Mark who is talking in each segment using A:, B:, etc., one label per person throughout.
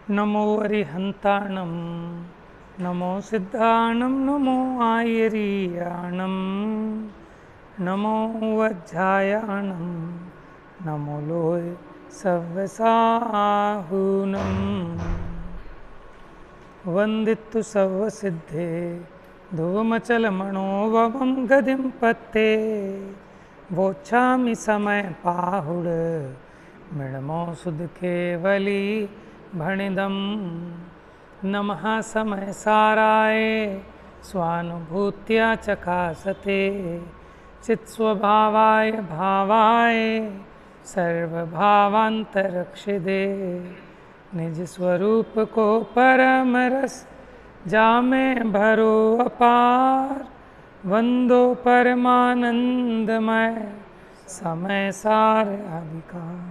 A: नमो अरिहंताणं नमो सिद्धाणं नमो आयरीयाणं नमो वज्रायाणं नमो लोय सव्यसाहूनं वंदितु सर्वसिद्धे ध्रुवमचलमणोवमं गतिं पत्ते वोच्छामि समय पाहुड मृणमो सुध केवली भणिदं नमः समय साराय स्वानुभूत्या चकासते चित्स्वभावाय भावाय सर्वभावांतरक्षिदे निज स्वरूप को परम रस जामे भरो अपार वंदो परमानंदमय समय सार अभिकार।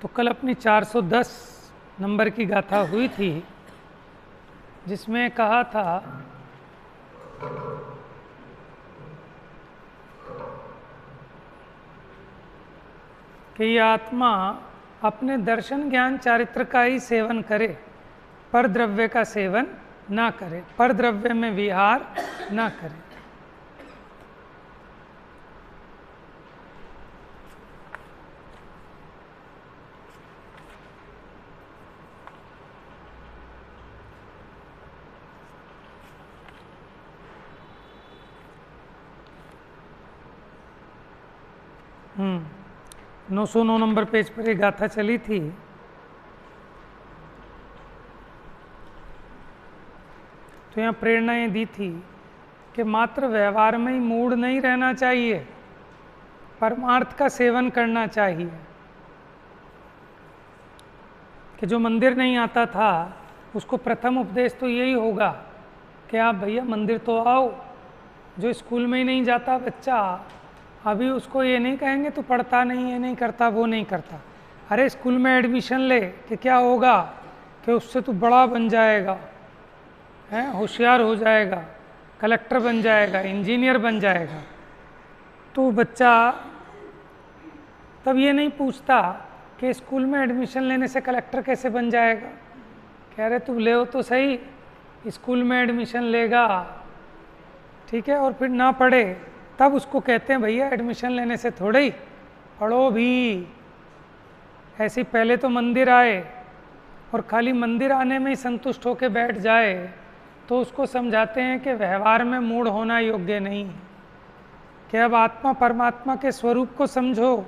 A: तो कल अपनी 410 नंबर की गाथा हुई थी, जिसमें कहा था कि ये आत्मा अपने दर्शन ज्ञान चारित्र का ही सेवन करे, पर द्रव्य का सेवन ना करे, पर द्रव्य में विहार ना करे। हम्म 909 नंबर पेज पर ये गाथा चली थी। तो यहाँ प्रेरणाएं दी थी कि मात्र व्यवहार में ही मूढ़ नहीं रहना चाहिए, परमार्थ का सेवन करना चाहिए। कि जो मंदिर नहीं आता था उसको प्रथम उपदेश तो यही होगा कि आप भैया मंदिर तो आओ। जो स्कूल में ही नहीं जाता बच्चा, अभी उसको ये नहीं कहेंगे तो पढ़ता नहीं, ये नहीं करता, वो नहीं करता। अरे स्कूल में एडमिशन ले कि क्या होगा कि उससे तू बड़ा बन जाएगा, हैं, होशियार हो जाएगा, कलेक्टर बन जाएगा, इंजीनियर बन जाएगा। तो बच्चा तब ये नहीं पूछता कि स्कूल में एडमिशन लेने से कलेक्टर कैसे बन जाएगा। कह रहे तू ले हो तो सही, स्कूल में एडमिशन लेगा, ठीक है, और फिर ना पढ़े, तब उसको कहते हैं भैया एडमिशन लेने से थोड़े ही, पढ़ो भी। ऐसे पहले तो मंदिर आए और खाली मंदिर आने में ही संतुष्ट होकर बैठ जाए तो उसको समझाते हैं कि व्यवहार में मूढ़ होना योग्य नहीं है। कि अब आत्मा परमात्मा के स्वरूप को समझो,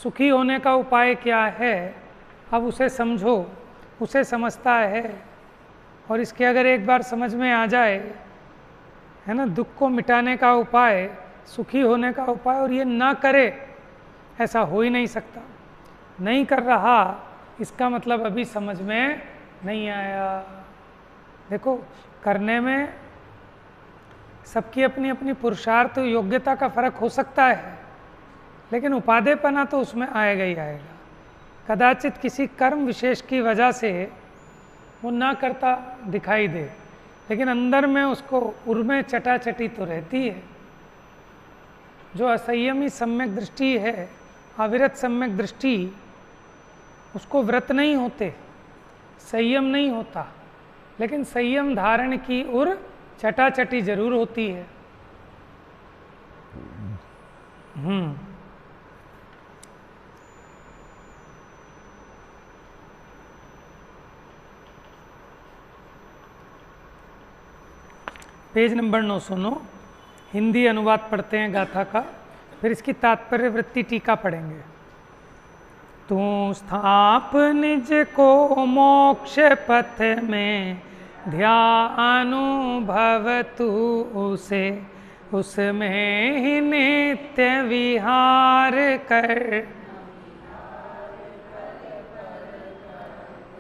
A: सुखी होने का उपाय क्या है अब उसे समझो, उसे समझता है। और इसके अगर एक बार समझ में आ जाए, है ना, दुख को मिटाने का उपाय, सुखी होने का उपाय, और ये ना करे, ऐसा हो ही नहीं सकता। नहीं कर रहा इसका मतलब अभी समझ में नहीं आया। देखो, करने में सबकी अपनी अपनी पुरुषार्थ योग्यता का फर्क हो सकता है, लेकिन उपादेयपना तो उसमें आएगा ही आएगा। कदाचित किसी कर्म विशेष की वजह से वो ना करता दिखाई दे, लेकिन अंदर में उसको उर्मे चटाचटी तो रहती है। जो असंयमी सम्यक दृष्टि है, अविरत सम्यक दृष्टि, उसको व्रत नहीं होते, संयम नहीं होता, लेकिन संयम धारण की उर चटाचटी जरूर होती है। पेज नंबर 909, हिंदी अनुवाद पढ़ते हैं गाथा का, फिर इसकी तात्पर्य वृत्ति टीका पढ़ेंगे। तू स्थाप निज को मोक्ष पथ में, ध्यानुभव तू उसे, उसमें ही नित्य विहार कर।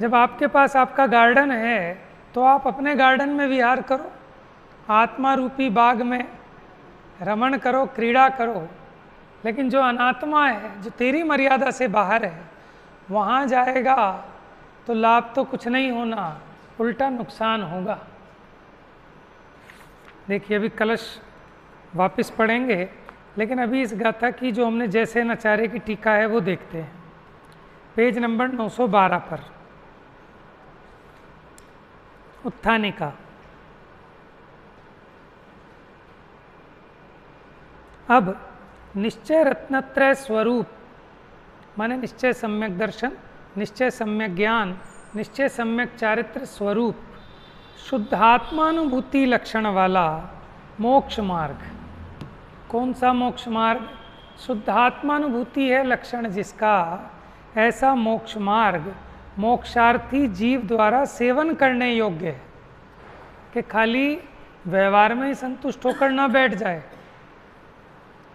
A: जब आपके पास आपका गार्डन है तो आप अपने गार्डन में विहार करो, आत्मा रूपी बाग में रमण करो, क्रीड़ा करो। लेकिन जो अनात्मा है, जो तेरी मर्यादा से बाहर है, वहाँ जाएगा तो लाभ तो कुछ नहीं होना, उल्टा नुकसान होगा। देखिए अभी कलश वापस पढ़ेंगे, लेकिन अभी इस गाथा की जो हमने जैसे आचार्य की टीका है वो देखते हैं, पेज नंबर 912 पर, उत्थानिका। अब निश्चय रत्नत्रय स्वरूप माने निश्चय सम्यक दर्शन, निश्चय सम्यक ज्ञान, निश्चय सम्यक चारित्र स्वरूप शुद्धात्मानुभूति लक्षण वाला मोक्ष मार्ग। कौन सा मोक्ष मार्ग? शुद्धात्मानुभूति है लक्षण जिसका, ऐसा मोक्ष मार्ग मोक्षार्थी जीव द्वारा सेवन करने योग्य है, कि खाली व्यवहार में ही संतुष्ट होकर ना बैठ जाए।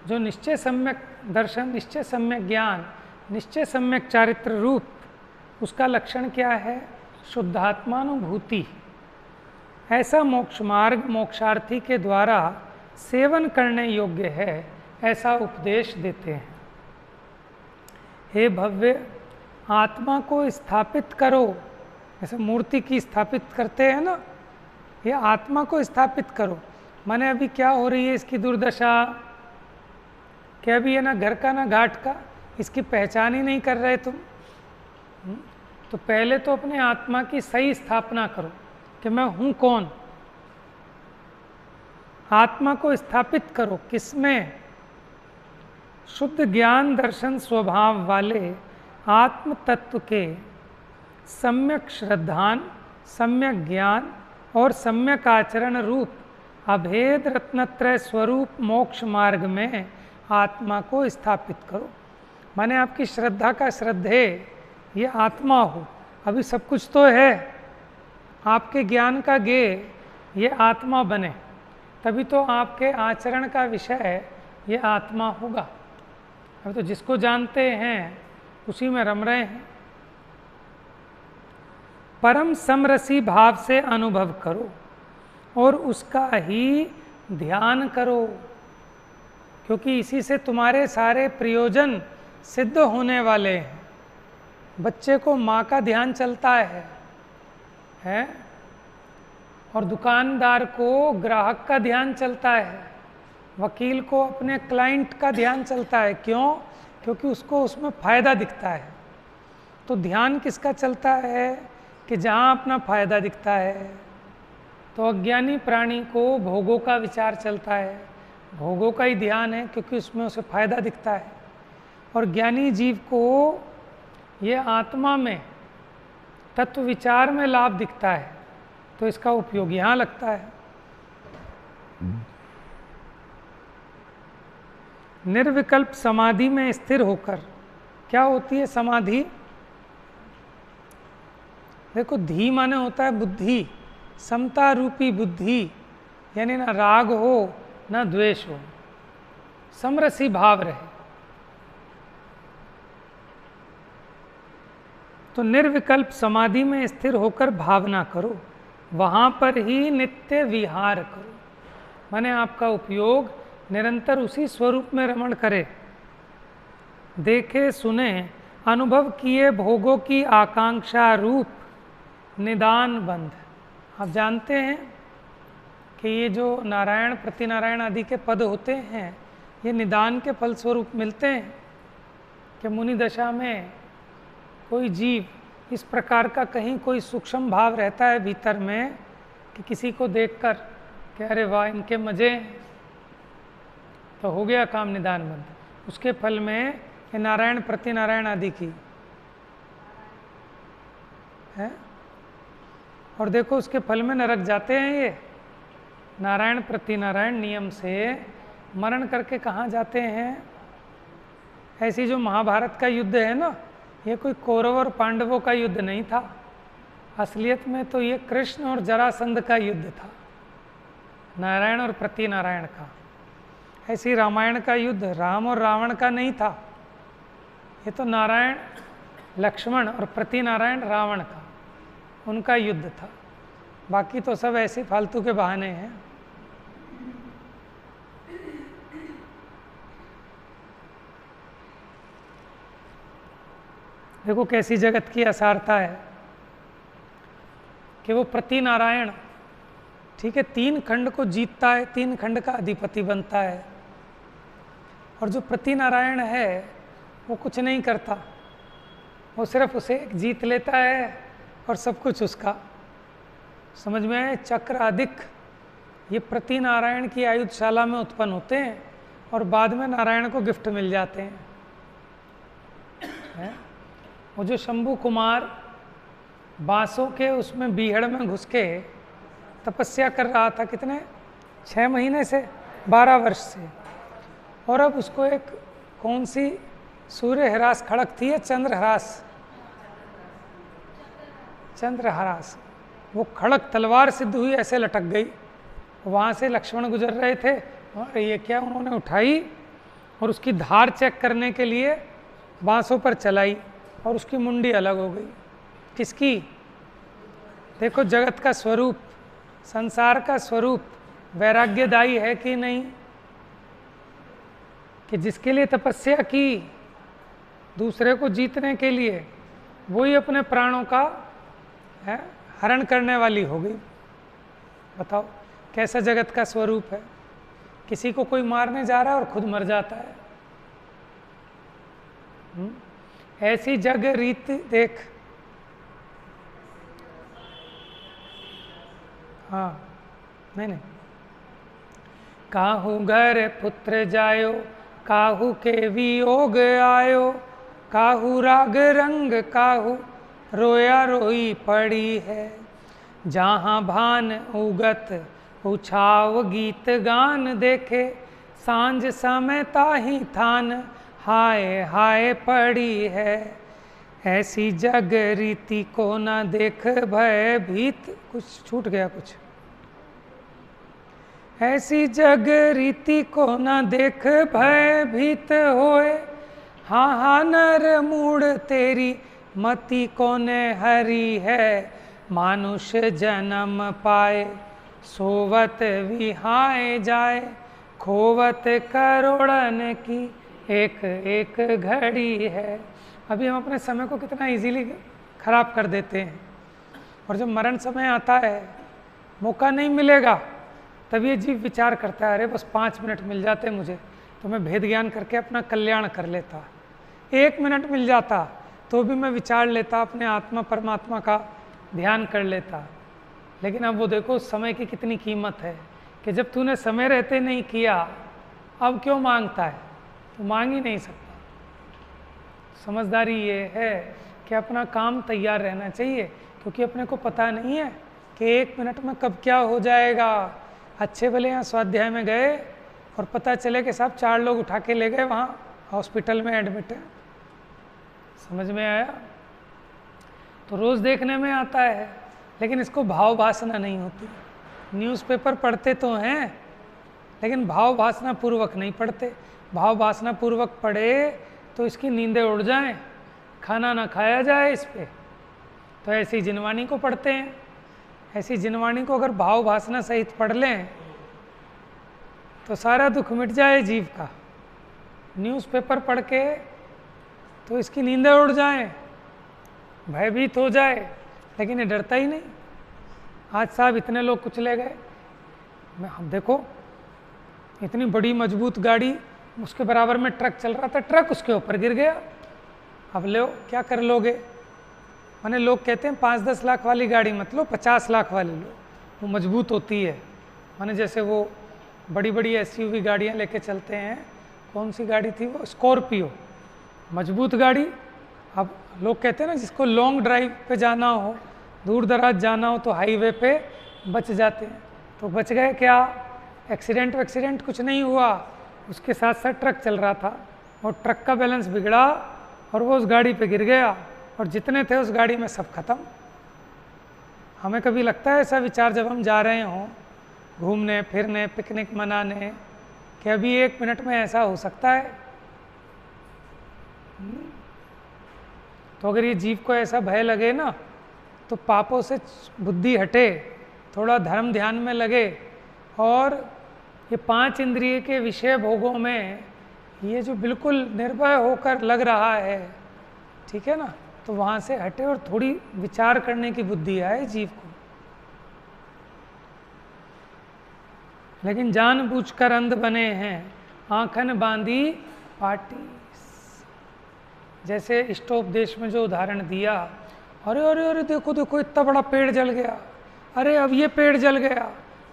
A: जो निश्चय सम्यक दर्शन, निश्चय सम्यक ज्ञान, निश्चय सम्यक चारित्र रूप, उसका लक्षण क्या है? शुद्धात्मानुभूति। ऐसा मोक्ष मार्ग मोक्षार्थी के द्वारा सेवन करने योग्य है, ऐसा उपदेश देते हैं। हे भव्य, आत्मा को स्थापित करो, जैसे मूर्ति की स्थापित करते हैं ना, ये आत्मा को स्थापित करो। माने अभी क्या हो रही है इसकी दुर्दशा? क्या अभी है ना घर का ना घाट का, इसकी पहचान ही नहीं कर रहे तुम। तो पहले तो अपने आत्मा की सही स्थापना करो कि मैं हूँ कौन। आत्मा को स्थापित करो किसमें? शुद्ध ज्ञान दर्शन स्वभाव वाले आत्म तत्व के सम्यक श्रद्धान, सम्यक ज्ञान और सम्यक आचरण रूप अभेद रत्नत्रय स्वरूप मोक्ष मार्ग में आत्मा को स्थापित करो। माने आपकी श्रद्धा का श्रद्धे ये आत्मा हो। अभी सब कुछ तो है, आपके ज्ञान का गे ये आत्मा बने, तभी तो आपके आचरण का विषय ये आत्मा होगा। अब तो जिसको जानते हैं उसी में रम रहे हैं। परम समरसी भाव से अनुभव करो और उसका ही ध्यान करो, क्योंकि इसी से तुम्हारे सारे प्रयोजन सिद्ध होने वाले हैं। बच्चे को माँ का ध्यान चलता है? और दुकानदार को ग्राहक का ध्यान चलता है, वकील को अपने क्लाइंट का ध्यान चलता है। क्यों? क्योंकि उसको उसमें फ़ायदा दिखता है। तो ध्यान किसका चलता है? कि जहाँ अपना फ़ायदा दिखता है। तो अज्ञानी प्राणी को भोगों का विचार चलता है, भोगों का ही ध्यान है, क्योंकि उसमें उसे फ़ायदा दिखता है। और ज्ञानी जीव को ये आत्मा में तत्व विचार में लाभ दिखता है, तो इसका उपयोग यहाँ लगता है। निर्विकल्प समाधि में स्थिर होकर, क्या होती है समाधि? देखो, धी माने होता है बुद्धि, समता रूपी बुद्धि, यानी ना राग हो ना द्वेष हो, समरसी भाव रहे। तो निर्विकल्प समाधि में स्थिर होकर भावना करो, वहाँ पर ही नित्य विहार करो। माने आपका उपयोग निरंतर उसी स्वरूप में रमण करे। देखे सुने अनुभव किए भोगों की आकांक्षा रूप निदान बंध। आप जानते हैं कि ये जो नारायण प्रतिनारायण आदि के पद होते हैं, ये निदान के फलस्वरूप मिलते हैं कि मुनि दशा में कोई जीव इस प्रकार का कहीं कोई सूक्ष्म भाव रहता है भीतर में कि किसी को देखकर कि अरे वाह इनके मज़े, तो हो गया काम निदान बंद। उसके फल में ये नारायण प्रतिनारायण आदि की है। और देखो उसके फल में नरक जाते हैं ये नारायण प्रतिनारायण नियम से मरण करके कहाँ जाते हैं? ऐसी जो महाभारत का युद्ध है ना, ये कोई कौरव और पांडवों का युद्ध नहीं था। असलियत में तो ये कृष्ण और जरासंध का युद्ध था, नारायण और प्रतिनारायण का। ऐसी रामायण का युद्ध राम और रावण का नहीं था, ये तो नारायण लक्ष्मण और प्रतिनारायण रावण का, उनका युद्ध था। बाकी तो सब ऐसे फालतू के बहाने हैं। देखो कैसी जगत की असारता है कि वो प्रतिनारायण ठीक है, 3 खंड को जीतता है, 3 खंड का अधिपति बनता है। और जो प्रतिनारायण है वो कुछ नहीं करता, वो सिर्फ उसे जीत लेता है और सब कुछ उसका। समझ में आए? चक्र आदिक ये प्रतिनारायण की आयुधशाला में उत्पन्न होते हैं और बाद में नारायण को गिफ्ट मिल जाते हैं। वो जो शंभू कुमार बांसों के उसमें बीहड़ में घुस के तपस्या कर रहा था, कितने 6 महीने से 12 वर्ष से, और अब उसको एक कौन सी सूर्य हरास खड़क थी या चंद्रहरास, चंद्रहरास, वो खड़क तलवार सिद्ध हुई, ऐसे लटक गई। वहाँ से लक्ष्मण गुजर रहे थे और ये क्या, उन्होंने उठाई और उसकी धार चेक करने के लिए बांसों पर चलाई और उसकी मुंडी अलग हो गई। किसकी? देखो जगत का स्वरूप, संसार का स्वरूप वैराग्यदायी है कि नहीं, कि जिसके लिए तपस्या की दूसरे को जीतने के लिए, वही अपने प्राणों का हरण करने वाली हो गई। बताओ कैसा जगत का स्वरूप है। किसी को कोई मारने जा रहा है और खुद मर जाता है। ऐसी जग रीत देख। हाँ, नहीं, काहू घर पुत्र जायो, काहू के वियोग आयो, काहू राग रंग काहू रोया रोई पड़ी है। जहाँ भान उगत उछाव गीत गान देखे, सांझ समय ताही थान हाय हाय पड़ी है। ऐसी जग रीति को न देख भय भीत, कुछ छूट गया कुछ, ऐसी जग रीति को न देख भय भीत होए, हाँ हाँ नर मूड तेरी मति कोने हरी है। मानुष जन्म पाए सोवत विहाय जाए, खोवत करोड़न की एक एक घड़ी है। अभी हम अपने समय को कितना इजीली खराब कर देते हैं, और जब मरण समय आता है, मौका नहीं मिलेगा, तब ये जीव विचार करता है, अरे बस 5 मिनट मिल जाते मुझे तो मैं भेद ज्ञान करके अपना कल्याण कर लेता। 1 मिनट मिल जाता तो भी मैं विचार लेता, अपने आत्मा परमात्मा का ध्यान कर लेता। लेकिन अब वो देखो समय की कितनी कीमत है, कि जब तूने समय रहते नहीं किया, अब क्यों मांगता है? तू मांग ही नहीं सकता। समझदारी ये है कि अपना काम तैयार रहना चाहिए, क्योंकि अपने को पता नहीं है कि 1 मिनट में कब क्या हो जाएगा। अच्छे भले यहाँ स्वाध्याय में गए और पता चले कि साहब 4 लोग उठा के ले गए, वहाँ हॉस्पिटल में एडमिट है। समझ में आया? तो रोज़ देखने में आता है, लेकिन इसको भाव वासना नहीं होती। न्यूज़पेपर पढ़ते तो हैं, लेकिन भाव वासना पूर्वक नहीं पढ़ते। भाव वासना पूर्वक पढ़े तो इसकी नींदें उड़ जाएं, खाना ना खाया जाए इस पे। तो ऐसी जिनवाणी को पढ़ते हैं। ऐसी जिनवाणी को अगर भाव वासना सहित पढ़ लें तो सारा दुख मिट जाए जीव का। न्यूज़पेपर पढ़ के तो इसकी नींदें उड़ जाएं, भयभीत हो जाए, लेकिन ये डरता ही नहीं। आज साहब इतने लोग कुचले गए, हम देखो इतनी बड़ी मजबूत गाड़ी, उसके बराबर में ट्रक चल रहा था, ट्रक उसके ऊपर गिर गया। अब लो क्या कर लोगे? माने लोग कहते हैं 5-10 लाख वाली गाड़ी मत लो, 50 लाख वाली लो, वो मजबूत होती है। माने जैसे वो बड़ी बड़ी SUV गाड़ियाँ लेके चलते हैं, कौन सी गाड़ी थी वो, स्कॉर्पियो, मजबूत गाड़ी। अब लोग कहते हैं ना, जिसको लॉन्ग ड्राइव पे जाना हो, दूर दराज जाना हो, तो हाईवे पे बच जाते हैं। तो बच गए क्या? एक्सीडेंट कुछ नहीं हुआ, उसके साथ साथ ट्रक चल रहा था और ट्रक का बैलेंस बिगड़ा और वो उस गाड़ी पे गिर गया और जितने थे उस गाड़ी में सब खत्म। हमें कभी लगता है ऐसा विचार जब हम जा रहे हों घूमने फिरने, पिकनिक मनाने, कि अभी 1 मिनट में ऐसा हो सकता है? तो अगर ये जीव को ऐसा भय लगे ना, तो पापों से बुद्धि हटे, थोड़ा धर्म ध्यान में लगे, और ये 5 इंद्रिय के विषय भोगों में ये जो बिल्कुल निर्भय होकर लग रहा है, ठीक है ना, तो वहाँ से हटे और थोड़ी विचार करने की बुद्धि आए जीव को। लेकिन जानबूझकर अंध बने हैं, आंखन बांधी पाटी। जैसे स्टोपदेश में जो उदाहरण दिया, अरे अरे अरे देखो देखो इतना बड़ा पेड़ जल गया, अरे अब ये पेड़ जल गया,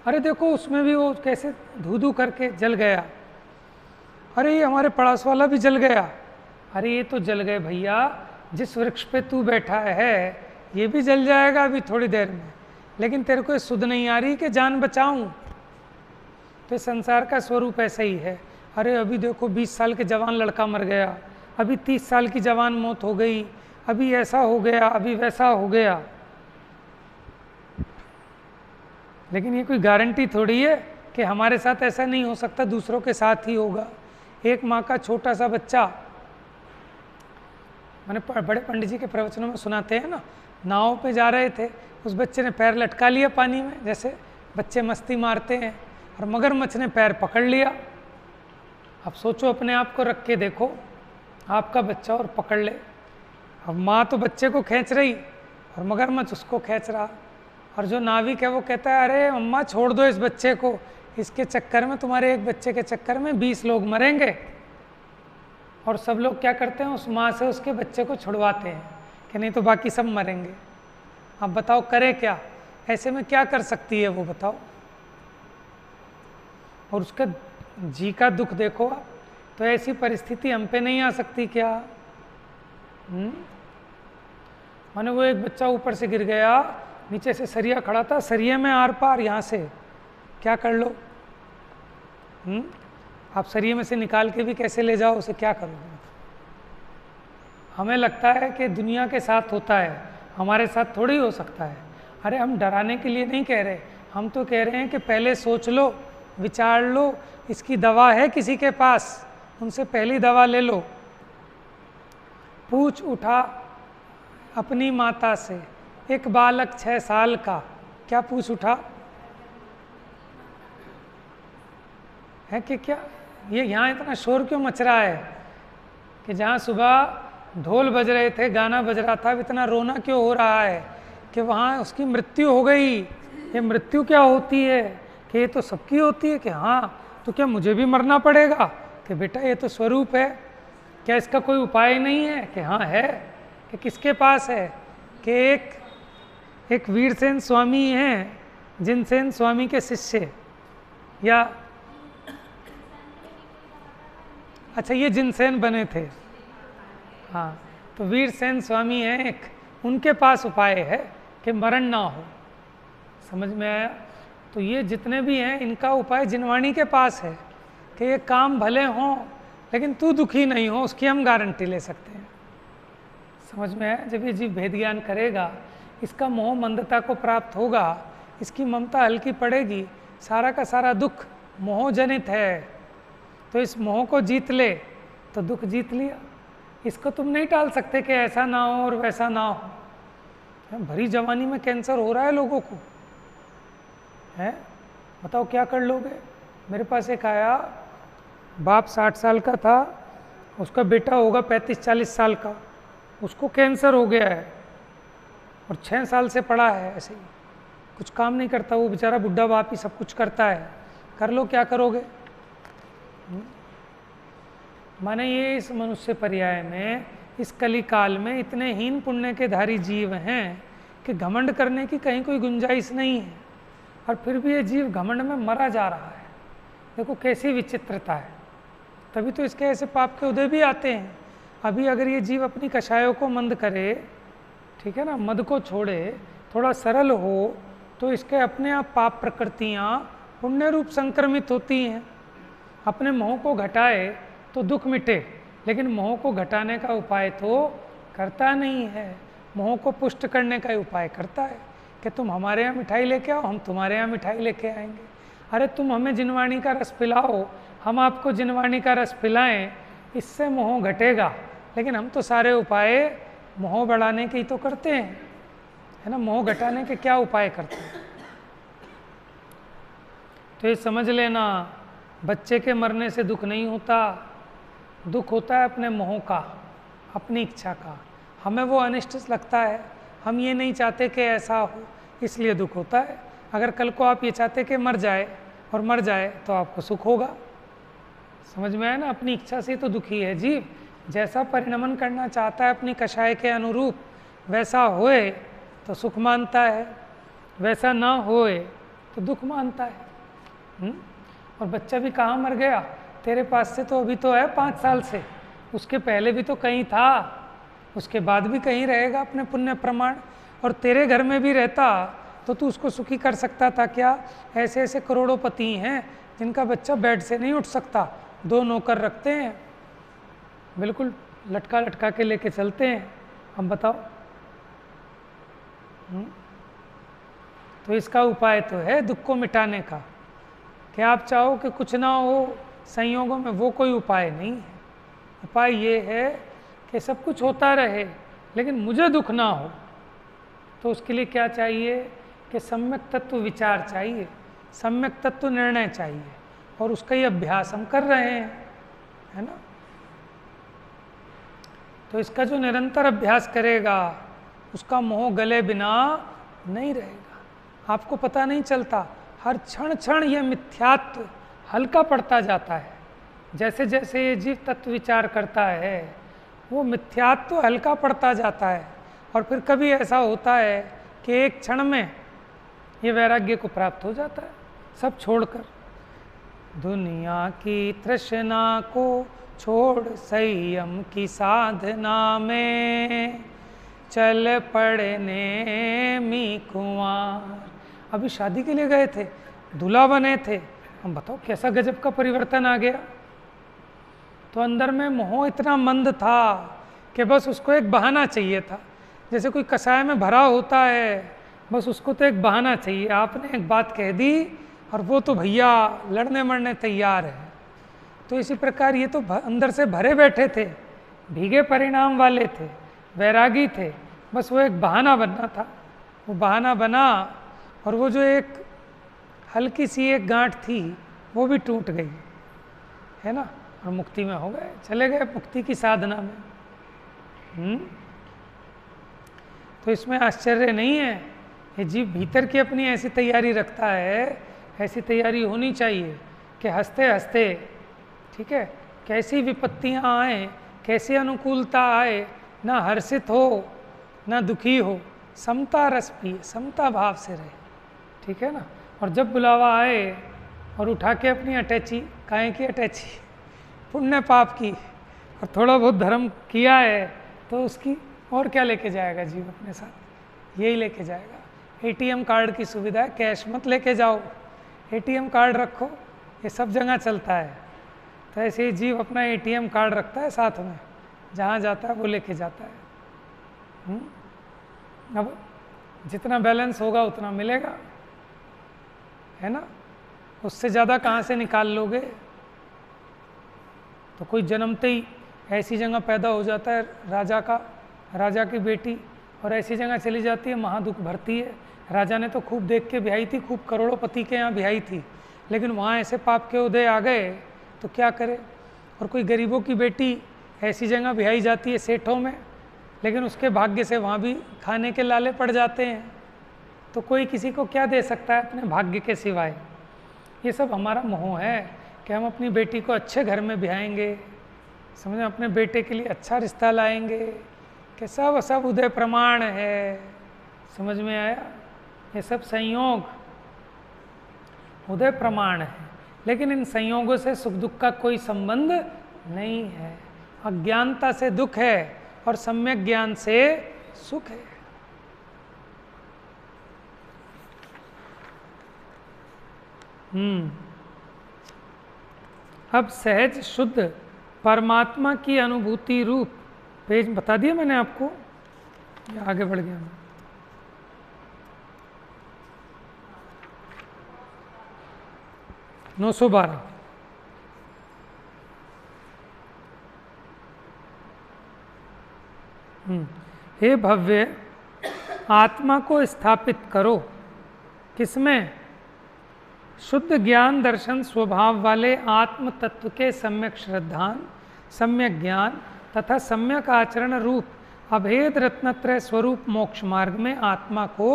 A: अरे देखो उसमें भी वो कैसे धू धू करके जल गया, अरे ये हमारे पड़ोस वाला भी जल गया। अरे ये तो जल गए भैया, जिस वृक्ष पे तू बैठा है ये भी जल जाएगा अभी थोड़ी देर में, लेकिन तेरे को ये सुध नहीं आ रही कि जान बचाऊं। तो संसार का स्वरूप ऐसा ही है। अरे अभी देखो 20 साल के जवान लड़का मर गया, अभी 30 साल की जवान मौत हो गई, अभी ऐसा हो गया, अभी वैसा हो गया। लेकिन ये कोई गारंटी थोड़ी है कि हमारे साथ ऐसा नहीं हो सकता, दूसरों के साथ ही होगा। एक माँ का छोटा सा बच्चा, मैंने बड़े पंडित जी के प्रवचनों में सुनाते हैं ना, नाव पे जा रहे थे, उस बच्चे ने पैर लटका लिया पानी में, जैसे बच्चे मस्ती मारते हैं, और मगरमच्छ ने पैर पकड़ लिया। अब सोचो अपने आप को रख के देखो, आपका बच्चा और पकड़ ले, अब माँ तो बच्चे को खींच रही और मगरमच्छ उसको खींच रहा, और जो नाविक है वो कहता है अरे अम्मा छोड़ दो इस बच्चे को, इसके चक्कर में, तुम्हारे एक बच्चे के चक्कर में 20 लोग मरेंगे। और सब लोग क्या करते हैं, उस माँ से उसके बच्चे को छुड़वाते हैं कि नहीं तो बाकी सब मरेंगे। अब बताओ करे क्या, ऐसे में क्या कर सकती है वो, बताओ। और उसका जी का दुख देखो आप, तो ऐसी परिस्थिति हम पे नहीं आ सकती क्या? माने वो एक बच्चा ऊपर से गिर गया, नीचे से सरिया खड़ा था, सरिये में आर पार, यहाँ से क्या कर लो? आप सरिये में से निकाल के भी कैसे ले जाओ उसे, क्या करोगे? हमें लगता है कि दुनिया के साथ होता है, हमारे साथ थोड़ी हो सकता है। अरे हम डराने के लिए नहीं कह रहे, हम तो कह रहे हैं कि पहले सोच लो, विचार लो, इसकी दवा है किसी के पास, उनसे पहली दवा ले लो। पूछ उठा अपनी माता से एक बालक 6 साल का, क्या पूछ उठा है कि क्या ये यहाँ इतना शोर क्यों मच रहा है कि जहाँ सुबह ढोल बज रहे थे, गाना बज रहा था, अब इतना रोना क्यों हो रहा है कि वहाँ उसकी मृत्यु हो गई। ये मृत्यु क्या होती है कि ये तो सबकी होती है कि हाँ तो क्या मुझे भी मरना पड़ेगा? कि बेटा ये तो स्वरूप है, क्या इसका कोई उपाय नहीं है? कि हाँ है। कि किसके पास है? कि एक वीरसेन स्वामी हैं, जिनसेन स्वामी के शिष्य, या अच्छा ये जिनसेन बने थे, हाँ, तो वीरसेन स्वामी हैं एक, उनके पास उपाय है कि मरण ना हो। समझ में आया? तो ये जितने भी हैं इनका उपाय जिनवाणी के पास है कि ये काम भले हों लेकिन तू दुखी नहीं हो, उसकी हम गारंटी ले सकते हैं। समझ में आया? जब ये जीव भेद ज्ञान करेगा, इसका मोह मंदता को प्राप्त होगा, इसकी ममता हल्की पड़ेगी, सारा का सारा दुख मोह जनित है, तो इस मोह को जीत ले तो दुख जीत लिया। इसको तुम नहीं टाल सकते कि ऐसा ना हो और वैसा ना हो। भरी जवानी में कैंसर हो रहा है लोगों को, है, बताओ क्या कर लोगे? मेरे पास एक आया, बाप 60 साल का था, उसका बेटा होगा 35-40 साल का, उसको कैंसर हो गया है और 6 साल से पड़ा है ऐसे ही, कुछ काम नहीं करता वो बेचारा, बुढ़ा बाप ही सब कुछ करता है। कर लो, क्या करोगे? माने ये इस मनुष्य पर्याय में, इस कली काल में इतने हीन पुण्य के धारी जीव हैं कि घमंड करने की कहीं कोई गुंजाइश नहीं है, और फिर भी ये जीव घमंड में मरा जा रहा है। देखो कैसी विचित्रता है, तभी तो इसके ऐसे पाप के उदय भी आते हैं। अभी अगर ये जीव अपनी कषायों को मंद करे, ठीक है ना, मद को छोड़े, थोड़ा सरल हो, तो इसके अपने आप पाप प्रकृतियाँ पुण्य रूप संक्रमित होती हैं। अपने मोह को घटाए तो दुख मिटे, लेकिन मोह को घटाने का उपाय तो करता नहीं है, मोह को पुष्ट करने का उपाय करता है कि तुम हमारे यहाँ मिठाई लेके आओ, हम तुम्हारे यहाँ मिठाई लेके आएंगे। अरे तुम हमें जिनवाणी का रस पिलाओ, हम आपको जिनवाणी का रस पिलाएं, इससे मोह घटेगा। लेकिन हम तो सारे उपाय मोह बढ़ाने के ही तो करते हैं, है ना, मोह घटाने के क्या उपाय करते हैं? तो ये समझ लेना, बच्चे के मरने से दुख नहीं होता, दुख होता है अपने मोह का, अपनी इच्छा का। हमें वो अनिष्ट लगता है, हम ये नहीं चाहते कि ऐसा हो, इसलिए दुख होता है। अगर कल को आप ये चाहते कि मर जाए और मर जाए तो आपको सुख होगा। समझ में आया ना? अपनी इच्छा से तो दुखी है जीव। जैसा परिणमन करना चाहता है अपनी कषाय के अनुरूप, वैसा होए तो सुख मानता है, वैसा ना होए तो दुख मानता है। और बच्चा भी कहाँ मर गया? तेरे पास से तो अभी तो है 5 साल से, उसके पहले भी तो कहीं था, उसके बाद भी कहीं रहेगा अपने पुण्य प्रमाण। और तेरे घर में भी रहता तो तू उसको सुखी कर सकता था क्या? ऐसे ऐसे करोड़ोंपति हैं जिनका बच्चा बेड से नहीं उठ सकता, 2 नौकर रखते हैं, बिल्कुल लटका लटका के लेके चलते हैं। हम बताओ। तो इसका उपाय तो है दुख को मिटाने का। कि आप चाहो कि कुछ ना हो संयोगों में, वो कोई उपाय नहीं है। उपाय ये है कि सब कुछ होता रहे लेकिन मुझे दुख ना हो। तो उसके लिए क्या चाहिए? कि सम्यक तत्व विचार चाहिए, सम्यक तत्व निर्णय चाहिए, और उसका ही अभ्यास हम कर रहे हैं, है ना? तो इसका जो निरंतर अभ्यास करेगा उसका मोह गले बिना नहीं रहेगा। आपको पता नहीं चलता, हर क्षण क्षण यह मिथ्यात्व हल्का पड़ता जाता है। जैसे जैसे ये जीव तत्व विचार करता है वो मिथ्यात्व हल्का पड़ता जाता है। और फिर कभी ऐसा होता है कि एक क्षण में ये वैराग्य को प्राप्त हो जाता है, सब छोड़कर। दुनिया की तृष्णा को छोड़ संयम की साधना में चल पड़ने मी कुंवार। अभी शादी के लिए गए थे, दूल्हा बने थे, हम बताओ कैसा गजब का परिवर्तन आ गया। तो अंदर में मोह इतना मंद था कि बस उसको एक बहाना चाहिए था। जैसे कोई कसाय में भरा होता है, बस उसको तो एक बहाना चाहिए। आपने एक बात कह दी और वो तो भैया लड़ने मरने तैयार है। तो इसी प्रकार ये तो अंदर से भरे बैठे थे, भीगे परिणाम वाले थे, वैरागी थे, बस वो एक बहाना बनना था। वो बहाना बना और वो जो एक हल्की सी एक गांठ थी वो भी टूट गई, है ना? और मुक्ति में हो गए, चले गए मुक्ति की साधना में। तो इसमें आश्चर्य नहीं है, ये जीव भीतर की अपनी ऐसी तैयारी रखता है, ऐसी तैयारी होनी चाहिए कि हंसते हंसते, ठीक है, कैसी विपत्तियां आए, कैसी अनुकूलता आए, ना हर्षित हो ना दुखी हो, समता रस पिए, समता भाव से रहे, ठीक है ना? और जब बुलावा आए और उठा के अपनी अटैची, काहे की अटैची? पुण्य पाप की, और थोड़ा बहुत धर्म किया है तो उसकी और क्या लेके जाएगा जीव अपने साथ? यही लेके जाएगा। एटीएम कार्ड की सुविधा है, कैश मत लेके जाओ, एटीएम कार्ड रखो, ये सब जगह चलता है। तो ऐसे ही जीव अपना एटीएम कार्ड रखता है साथ में, जहाँ जाता है वो लेके जाता है। अब जितना बैलेंस होगा उतना मिलेगा, है ना? उससे ज़्यादा कहाँ से निकाल लोगे? तो कोई जन्मते ही ऐसी जगह पैदा हो जाता है राजा की बेटी, और ऐसी जगह चली जाती है महादुख भरती है। राजा ने तो खूब देख के ब्याही थी, खूब करोड़ोंपति के यहाँ ब्याही थी, लेकिन वहाँ ऐसे पाप के उदय आ गए तो क्या करे? और कोई गरीबों की बेटी ऐसी जगह ब्याही जाती है सेठों में, लेकिन उसके भाग्य से वहाँ भी खाने के लाले पड़ जाते हैं। तो कोई किसी को क्या दे सकता है अपने भाग्य के सिवाय? ये सब हमारा मोह है कि हम अपनी बेटी को अच्छे घर में ब्याहेंगे, समझे, अपने बेटे के लिए अच्छा रिश्ता लाएंगे, कि सब उदय प्रमाण है। समझ में आया? ये सब संयोग उदय प्रमाण है, लेकिन इन संयोगों से सुख दुख का कोई संबंध नहीं है। अज्ञानता से दुख है और सम्यक ज्ञान से सुख है। अब सहज शुद्ध परमात्मा की अनुभूति रूप, पेज बता दिया मैंने आपको, या आगे बढ़ गया मैं? 912। हे भव्य, आत्मा को स्थापित करो किसमें? शुद्ध ज्ञान दर्शन स्वभाव वाले आत्म तत्व के सम्यक श्रद्धान, सम्यक ज्ञान तथा सम्यक आचरण रूप अभेद रत्नत्रय स्वरूप मोक्ष मार्ग में आत्मा को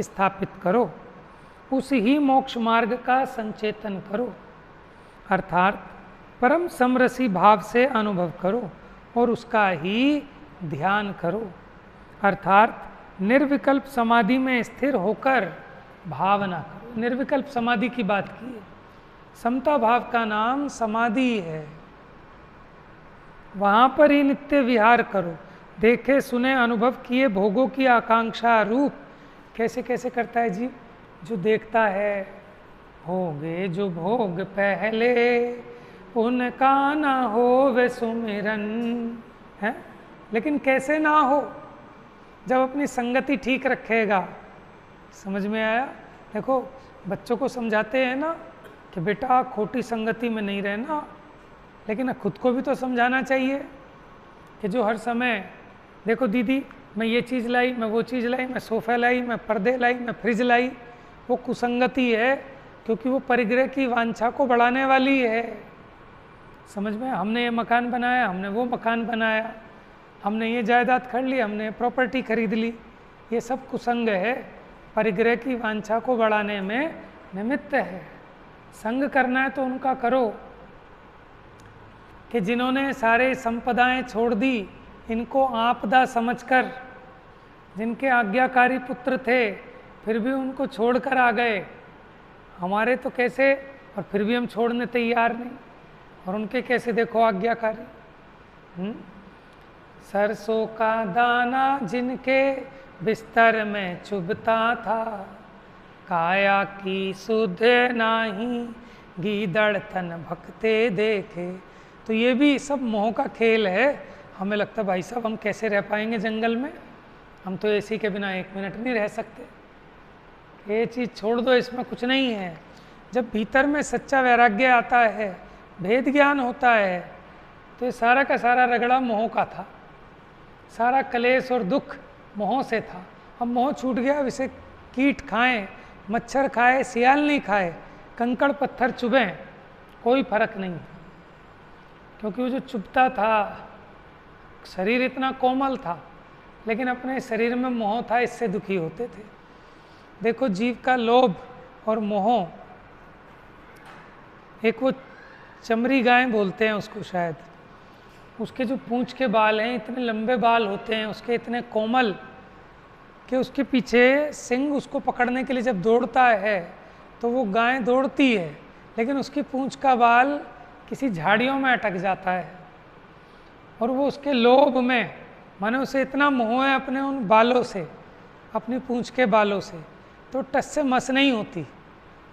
A: स्थापित करो। उस ही मोक्ष मार्ग का संचेतन करो, अर्थात परम समरसी भाव से अनुभव करो और उसका ही ध्यान करो, अर्थात निर्विकल्प समाधि में स्थिर होकर भावना करो। निर्विकल्प समाधि की बात की है। समता भाव का नाम समाधि है। वहाँ पर ही नित्य विहार करो। देखे सुने अनुभव किए भोगों की आकांक्षा रूप कैसे कैसे करता है जीव, जो देखता है होगे जो भोग पहले उनका ना हो वे सुमिरन है। लेकिन कैसे ना हो, जब अपनी संगति ठीक रखेगा। समझ में आया? देखो बच्चों को समझाते हैं ना कि बेटा खोटी संगति में नहीं रहना, लेकिन खुद को भी तो समझाना चाहिए कि जो हर समय देखो दीदी मैं ये चीज़ लाई, मैं वो चीज़ लाई, मैं सोफ़ा लाई, मैं पर्दे लाई, मैं फ्रिज लाई, वो कुसंगति है, क्योंकि वो परिग्रह की वांछा को बढ़ाने वाली है। समझ में? हमने ये मकान बनाया, हमने वो मकान बनाया, हमने ये जायदाद खरीद ली, हमने प्रॉपर्टी खरीद ली, ये सब कुसंग है, परिग्रह की वांछा को बढ़ाने में निमित्त है। संग करना है तो उनका करो कि जिन्होंने सारे संपदाएं छोड़ दी, इनको आपदा समझकर, जिनके आज्ञाकारी पुत्र थे फिर भी उनको छोड़कर आ गए, हमारे तो कैसे, और फिर भी हम छोड़ने तैयार नहीं, और उनके कैसे देखो आज्ञाकारी। सरसों का दाना जिनके बिस्तर में चुभता था, काया की सुध नाही गीदड़ तन भक्ते देखे। तो ये भी सब मोह का खेल है। हमें लगता है भाई साहब हम कैसे रह पाएंगे जंगल में, हम तो एसी के बिना 1 मिनट नहीं रह सकते। ये चीज़ छोड़ दो, इसमें कुछ नहीं है। जब भीतर में सच्चा वैराग्य आता है, भेद ज्ञान होता है, तो ये सारा का सारा रगड़ा मोह का था, सारा कलेश और दुख मोह से था। अब मोह छूट गया, अब इसे कीट खाएं, मच्छर खाए, सियाल नहीं खाए, कंकड़ पत्थर चुभें, कोई फर्क नहीं, क्योंकि वो जो चुभता था, शरीर इतना कोमल था, लेकिन अपने शरीर में मोह था, इससे दुखी होते थे। देखो जीव का लोभ और मोह, एक वो चमरी गाय बोलते हैं उसको शायद, उसके जो पूंछ के बाल हैं इतने लंबे बाल होते हैं, उसके इतने कोमल कि उसके पीछे सिंह उसको पकड़ने के लिए जब दौड़ता है तो वो गाय दौड़ती है, लेकिन उसकी पूंछ का बाल किसी झाड़ियों में अटक जाता है, और वो उसके लोभ में, माने उसे इतना मोह है अपने उन बालों से, अपनी पूंछ के बालों से, तो टस से मस नहीं होती,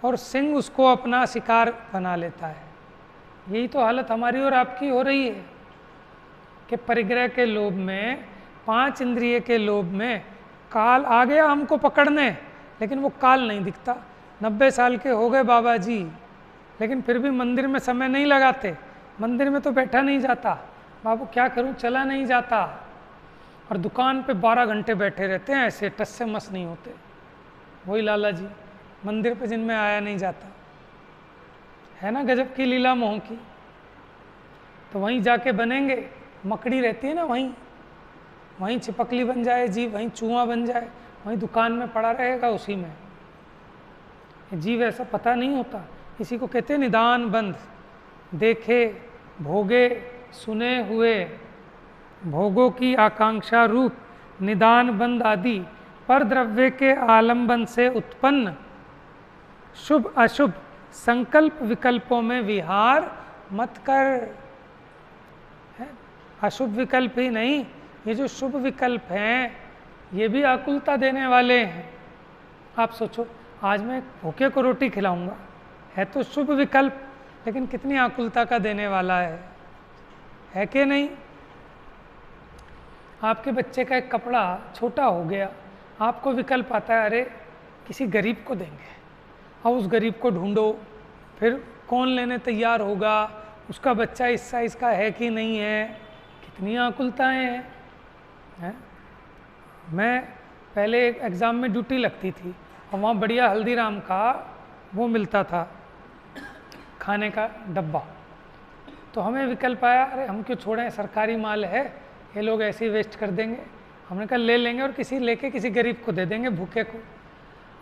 A: और सिंह उसको अपना शिकार बना लेता है। यही तो हालत हमारी और आपकी हो रही है कि परिग्रह के लोभ में, 5 इंद्रिय के लोभ में काल आ गया हमको पकड़ने, लेकिन वो काल नहीं दिखता। 90 साल के हो गए बाबा जी, लेकिन फिर भी मंदिर में समय नहीं लगाते, मंदिर में तो बैठा नहीं जाता, बाबू क्या करूं, चला नहीं जाता, और दुकान पे 12 घंटे बैठे रहते हैं, ऐसे टस से मस नहीं होते। वही लाला जी मंदिर पे जिनमें आया नहीं जाता है ना, गजब की लीला मोह की। तो वहीं जाके बनेंगे, मकड़ी रहती है ना वहीं छिपकली बन जाए जीव, वहीं चूहा बन जाए, वहीं दुकान में पड़ा रहेगा उसी में। जीव ऐसा पता नहीं होता, इसी को कहते हैं निदान बंध। देखे भोगे सुने हुए भोगों की आकांक्षा रूप निदान बंध आदि पर द्रव्य के आलंबन से उत्पन्न शुभ अशुभ संकल्प विकल्पों में विहार मत कर। है? अशुभ विकल्प ही नहीं, ये जो शुभ विकल्प हैं ये भी आकुलता देने वाले हैं। आप सोचो, आज मैं भूखे को रोटी खिलाऊंगा, है तो शुभ विकल्प, लेकिन कितनी आकुलता का देने वाला है कि नहीं? आपके बच्चे का एक कपड़ा छोटा हो गया, आपको विकल्प आता है अरे किसी गरीब को देंगे, अब उस गरीब को ढूंढो, फिर कौन लेने तैयार होगा, उसका बच्चा इस साइज़ का है कि नहीं है, कितनी आकुलताएं हैं। मैं पहले एक एग्ज़ाम में ड्यूटी लगती थी, और वहाँ बढ़िया हल्दीराम का वो मिलता था खाने का डब्बा, तो हमें विकल्प आया अरे हम क्यों छोड़ें, सरकारी माल है, ये लोग ऐसे ही वेस्ट कर देंगे। हमने कहा ले लेंगे और किसी गरीब को दे देंगे, भूखे को।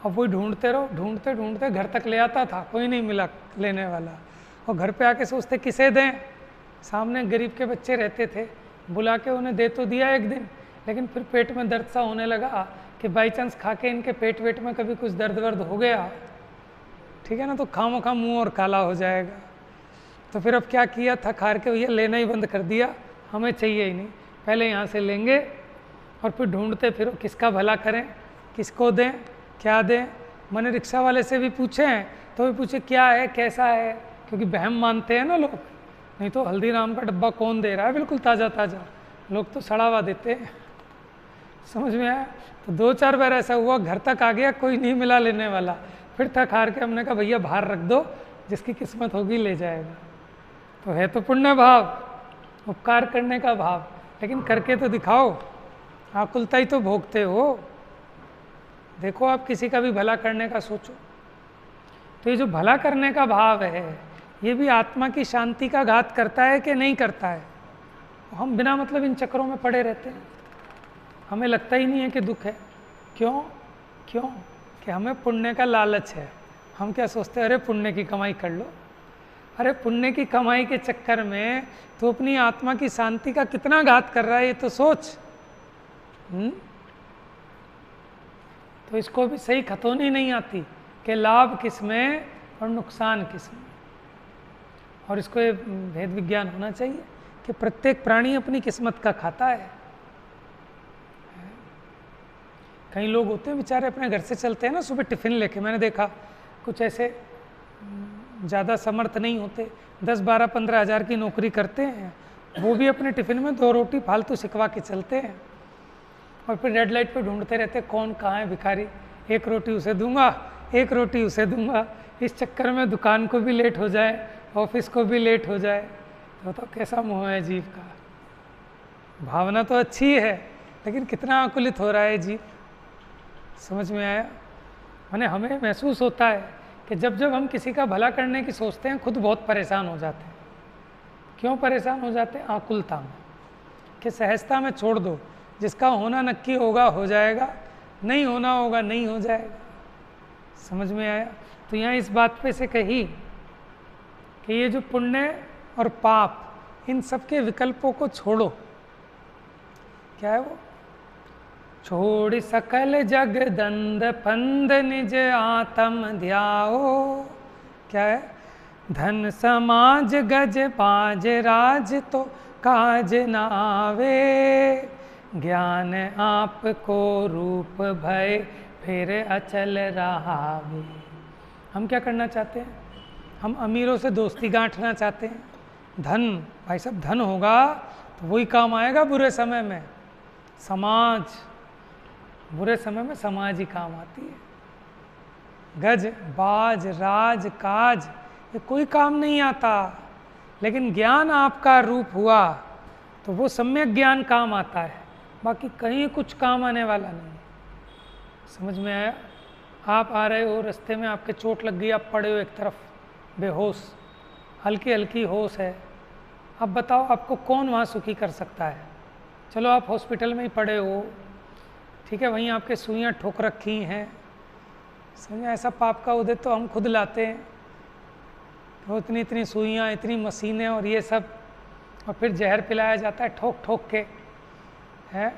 A: अब वही ढूंढते रहो, ढूंढते ढूंढते घर तक ले आता था, कोई नहीं मिला लेने वाला। और घर पे आके सोचते किसे दें, सामने गरीब के बच्चे रहते थे, बुला के उन्हें दे तो दिया एक दिन, लेकिन फिर पेट में दर्द सा होने लगा कि बाई चांस खा के इनके पेट वेट में कभी कुछ दर्द वर्द हो गया, ठीक है ना, तो खामोखा मुंह और काला हो जाएगा। तो फिर अब क्या किया, थक हार के भैया लेना ही बंद कर दिया, हमें चाहिए ही नहीं, पहले यहाँ से लेंगे और फिर ढूंढते फिर किसका भला करें, किसको दें, क्या दें। मैंने रिक्शा वाले से भी पूछे हैं तो भी पूछे क्या है कैसा है, क्योंकि वहम मानते हैं ना लोग, नहीं तो हल्दीराम का डब्बा कौन दे रहा है बिल्कुल ताज़ा ताज़ा, लोग तो सड़ा हुआ देते हैं। समझ में आया? तो 2-4 बार ऐसा हुआ, घर तक आ गया, कोई नहीं मिला लेने वाला, फिर थक हार के हमने कहा भैया बाहर रख दो, जिसकी किस्मत होगी ले जाएगा। तो है तो पुण्य भाव, उपकार करने का भाव, लेकिन करके तो दिखाओ, आकुलता ही तो भोगते हो। देखो आप किसी का भी भला करने का सोचो, तो ये जो भला करने का भाव है ये भी आत्मा की शांति का घात करता है कि नहीं करता है? हम बिना मतलब इन चक्रों में पड़े रहते हैं, हमें लगता ही नहीं है कि दुख है। क्यों? कि हमें पुण्य का लालच है। हम क्या सोचते हैं, अरे पुण्य की कमाई कर लो। अरे पुण्य की कमाई के चक्कर में तो अपनी आत्मा की शांति का कितना घात कर रहा है, ये तो सोच। तो इसको भी सही खतौनी नहीं आती कि लाभ किस में और नुकसान किस में। और इसको ये भेद विज्ञान होना चाहिए कि प्रत्येक प्राणी अपनी किस्मत का खाता है। कई लोग होते हैं बेचारे अपने घर से चलते हैं ना सुबह टिफ़िन लेके, मैंने देखा कुछ ऐसे ज़्यादा समर्थ नहीं होते, 10-12-15 हज़ार की नौकरी करते हैं, वो भी अपने टिफ़िन में 2 रोटी फालतू सिकवा के चलते हैं और फिर रेड लाइट पे ढूंढते रहते कौन कहाँ है भिखारी, 1 रोटी उसे दूंगा, 1 रोटी उसे दूंगा। इस चक्कर में दुकान को भी लेट हो जाए, ऑफिस को भी लेट हो जाए। तो कैसा मोह है जीव का। भावना तो अच्छी है लेकिन कितना आकुलित हो रहा है जीव। समझ में आया? माने हमें महसूस होता है कि जब जब हम किसी का भला करने की सोचते हैं खुद बहुत परेशान हो जाते हैं। क्यों परेशान हो जाते हैं? आकुलता में, कि सहजता में छोड़ दो, जिसका होना नक्की होगा हो जाएगा, नहीं होना होगा नहीं हो जाएगा। समझ में आया? तो यहाँ इस बात पे से कही कि ये जो पुण्य और पाप इन सब के विकल्पों को छोड़ो। क्या है वो? छोड़ सकल जग दंद फंद निज आत्म ध्याओ। क्या है? धन समाज गज बाज राज तो काज न आवे, ज्ञान आपको रूप भय फिर अचल रहावे। हम क्या करना चाहते हैं? हम अमीरों से दोस्ती गांठना चाहते हैं। धन, भाई साहब धन होगा तो वही काम आएगा बुरे समय में। समाज, बुरे समय में समाज ही काम आती है। गज बाज राज काज ये कोई काम नहीं आता, लेकिन ज्ञान आपका रूप हुआ तो वो सम्यक ज्ञान काम आता है, बाकी कहीं कुछ काम आने वाला नहीं। समझ में आया? आप आ रहे हो, रास्ते में आपके चोट लग गई, आप पड़े हो एक तरफ बेहोश, हल्की हल्की होश है। अब बताओ आपको कौन वहाँ सुखी कर सकता है? चलो आप हॉस्पिटल में ही पड़े हो, ठीक है, वहीं आपके सुइयाँ ठोक रखी हैं। समझ, ऐसा पाप का उदय तो हम खुद लाते हैं, वो इतनी इतनी सुइयाँ, इतनी मशीनें और ये सब, और फिर जहर पिलाया जाता है ठोक ठोक के, है।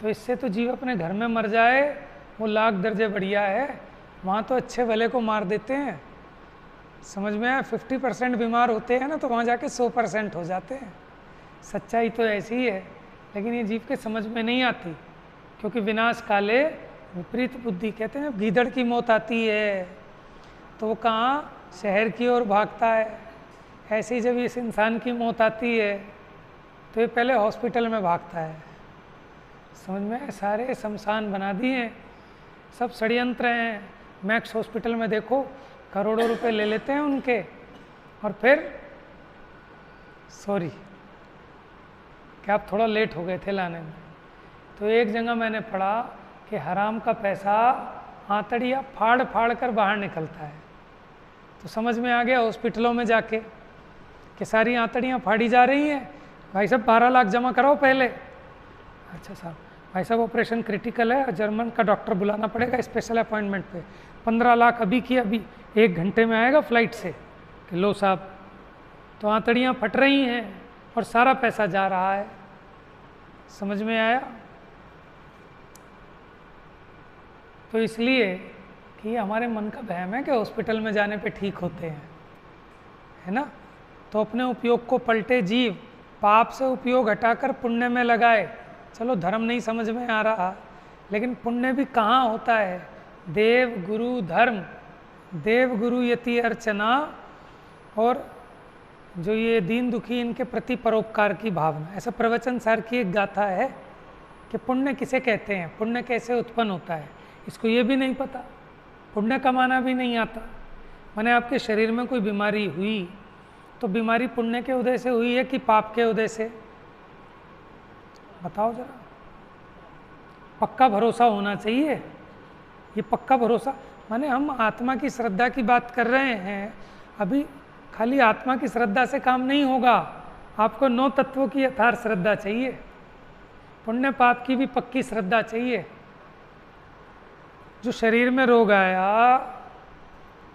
A: तो इससे तो जीव अपने घर में मर जाए वो लाख दर्जे बढ़िया है। वहाँ तो अच्छे भले को मार देते हैं। समझ में आया? 50% बीमार होते हैं ना, तो वहाँ जाके 100% हो जाते हैं। सच्चाई तो ऐसी ही है, लेकिन ये जीव के समझ में नहीं आती, क्योंकि विनाश काले विपरीत बुद्धि कहते हैं। गीदड़ की मौत आती है तो वो कहाँ शहर की ओर भागता है, ऐसे ही जब इस इंसान की मौत आती है तो ये पहले हॉस्पिटल में भागता है। समझ में? सारे शमशान बना दिए, सब षड्यंत्र हैं। मैक्स हॉस्पिटल में देखो, करोड़ों रुपए ले लेते हैं उनके, और फिर सॉरी कि आप थोड़ा लेट हो गए थे लाने में। तो एक जगह मैंने पढ़ा कि हराम का पैसा आंतड़ियाँ फाड़ फाड़ कर बाहर निकलता है। तो समझ में आ गया हॉस्पिटलों में जाके कि सारी आंतड़ियाँ फाड़ी जा रही हैं। भाई साहब 12 लाख जमा कराओ पहले। अच्छा साहब भाई साहब ऑपरेशन क्रिटिकल है, जर्मन का डॉक्टर बुलाना पड़ेगा स्पेशल अपॉइंटमेंट पे, 15 लाख अभी की अभी 1 घंटे में आएगा फ्लाइट से, कि लो साहब, तो आंतड़ियाँ फट रही हैं और सारा पैसा जा रहा है। समझ में आया? तो इसलिए कि हमारे मन का वहम है कि हॉस्पिटल में जाने पे ठीक होते हैं, है ना। तो अपने उपयोग को पलटे जीव, पाप से उपयोग हटाकर पुण्य में लगाए। चलो धर्म नहीं समझ में आ रहा, लेकिन पुण्य भी कहाँ होता है? देव गुरु धर्म, देव गुरु यति अर्चना, और जो ये दीन दुखी इनके प्रति परोपकार की भावना। ऐसा प्रवचन सार की एक गाथा है कि पुण्य किसे कहते हैं, पुण्य कैसे उत्पन्न होता है, इसको ये भी नहीं पता, पुण्य कमाना भी नहीं आता। माने आपके शरीर में कोई बीमारी हुई तो बीमारी पुण्य के उदय से हुई है कि पाप के उदय से? बताओ जरा। पक्का भरोसा होना चाहिए, ये पक्का भरोसा। माने हम आत्मा की श्रद्धा की बात कर रहे हैं, अभी खाली आत्मा की श्रद्धा से काम नहीं होगा, आपको 9 तत्वों की यथार्थ श्रद्धा चाहिए, पुण्य पाप की भी पक्की श्रद्धा चाहिए। जो शरीर में रोग आया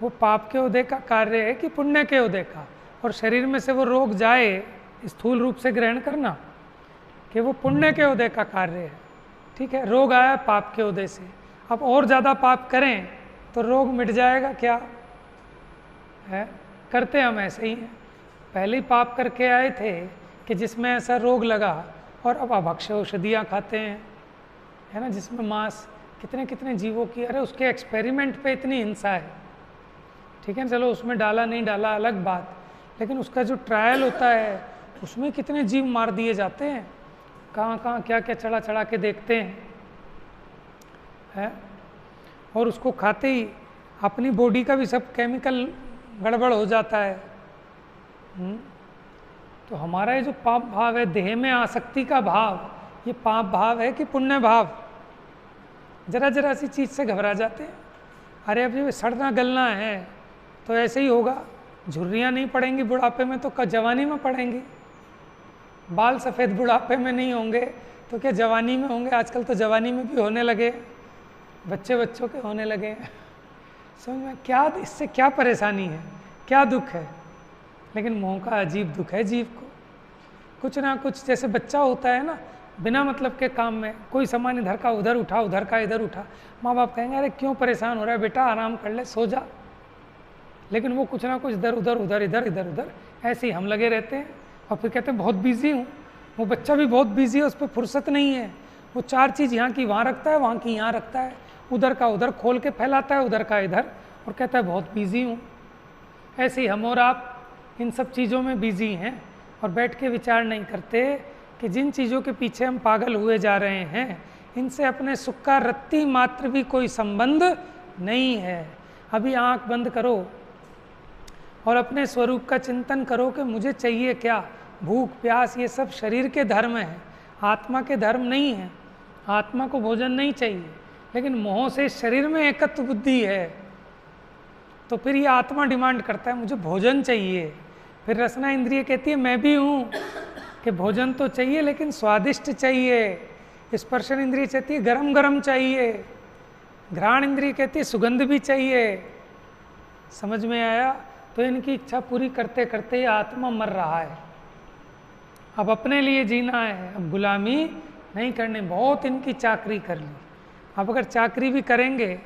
A: वो पाप के उदय का कार्य है कि पुण्य के उदय का? और शरीर में से वो रोग जाए, स्थूल रूप से ग्रहण करना कि वो पुण्य के उदय का कार्य है। ठीक है, रोग आया पाप के उदय से, अब और ज़्यादा पाप करें तो रोग मिट जाएगा क्या? है, करते हम ऐसे ही हैं। पहले ही पाप करके आए थे कि जिसमें ऐसा रोग लगा, और अब अभक्ष्य औषधियाँ खाते हैं, है ना, जिसमें मांस कितने कितने जीवों की, अरे उसके एक्सपेरिमेंट पे इतनी हिंसा है। ठीक है, चलो उसमें डाला नहीं डाला अलग बात, लेकिन उसका जो ट्रायल होता है उसमें कितने जीव मार दिए जाते हैं, कहाँ कहाँ क्या क्या चढ़ा चढ़ा के देखते हैं, है? और उसको खाते ही अपनी बॉडी का भी सब केमिकल गड़बड़ हो जाता है। तो हमारा ये जो पाप भाव है, देह में आसक्ति का भाव, ये पाप भाव है कि पुण्य भाव? जरा जरा सी चीज़ से घबरा जाते हैं, अरे अब ये सड़ना गलना है तो ऐसे ही होगा, झुर्रियाँ नहीं पड़ेंगी बुढ़ापे में तो जवानी में पड़ेंगी, बाल सफ़ेद बुढ़ापे में नहीं होंगे तो क्या जवानी में होंगे? आजकल तो जवानी में भी होने लगे, बच्चों के होने लगे हैं। समझ में क्या, इससे क्या परेशानी है, क्या दुख है? लेकिन मोह का अजीब दुख है जीव को। कुछ ना कुछ, जैसे बच्चा होता है ना, बिना मतलब के काम में कोई सामान इधर का उधर उठा, उधर का इधर उठा, माँ बाप कहेंगे अरे क्यों परेशान हो रहा है बेटा, आराम कर ले, सो जा। लेकिन वो कुछ ना कुछ इधर उधर उधर इधर इधर उधर ऐसे ही हम लगे रहते हैं, और फिर कहते हैं बहुत बिजी हूँ। वो बच्चा भी बहुत बिजी है, उस पर फुर्सत नहीं है, वो 4 चीज़ यहाँ की वहाँ रखता है, वहाँ की यहाँ रखता है, उधर का उधर खोल के फैलाता है, उधर का इधर, और कहता है बहुत बिजी हूँ। ऐसे ही हम और आप इन सब चीज़ों में बिजी हैं, और बैठ के विचार नहीं करते कि जिन चीज़ों के पीछे हम पागल हुए जा रहे हैं, इनसे अपने सुख का रत्ती मात्र भी कोई संबंध नहीं है। अभी आँख बंद करो और अपने स्वरूप का चिंतन करो कि मुझे चाहिए क्या। भूख प्यास ये सब शरीर के धर्म हैं, आत्मा के धर्म नहीं है। आत्मा को भोजन नहीं चाहिए, लेकिन मोह से शरीर में एकत्व बुद्धि है, तो फिर ये आत्मा डिमांड करता है मुझे भोजन चाहिए। फिर रसना इंद्रिय कहती है मैं भी हूँ कि भोजन तो चाहिए लेकिन स्वादिष्ट चाहिए। स्पर्शन इंद्रिय कहती है गरम गरम चाहिए। घ्राण इंद्रिय कहती है सुगंध भी चाहिए। समझ में आया? तो इनकी इच्छा पूरी करते करते ये आत्मा मर रहा है। अब अपने लिए जीना है, अब गुलामी नहीं करनी। बहुत इनकी चाकरी कर ली। अब अगर चाकरी भी करेंगे